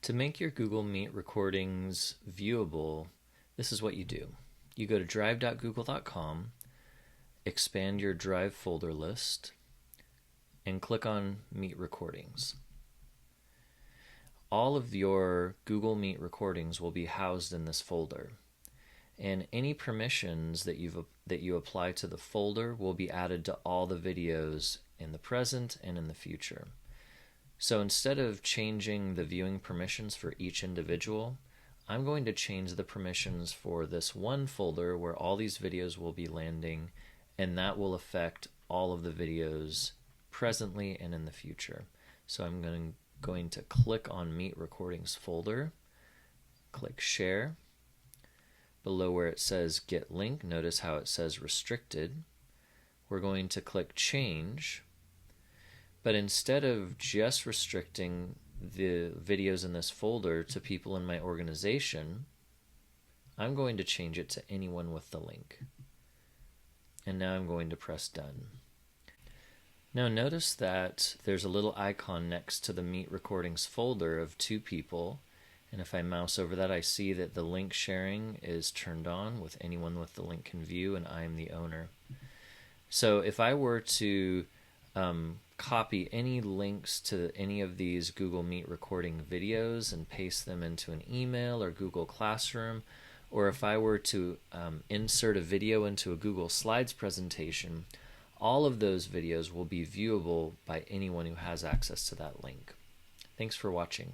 To make your Google Meet recordings viewable, this is what you do. You go to drive.google.com, expand your Drive folder list, and click on Meet Recordings. All of your Google Meet recordings will be housed in this folder, and any permissions that you apply to the folder will be added to all the videos in the present and in the future. So instead of changing the viewing permissions for each individual, I'm going to change the permissions for this one folder where all these videos will be landing, and that will affect all of the videos presently and in the future. So I'm going to click on Meet Recordings folder, click Share. Below where it says Get Link, notice how it says Restricted. We're going to click Change. But instead of just restricting the videos in this folder to people in my organization, I'm going to change it to anyone with the link. And now I'm going to press Done. Now notice that there's a little icon next to the Meet Recordings folder of two people, and if I mouse over that, I see that the link sharing is turned on with anyone with the link can view, and I'm the owner. So if I were to copy any links to any of these Google Meet recording videos and paste them into an email or Google Classroom, or if I were to insert a video into a Google Slides presentation, all of those videos will be viewable by anyone who has access to that link. Thanks for watching.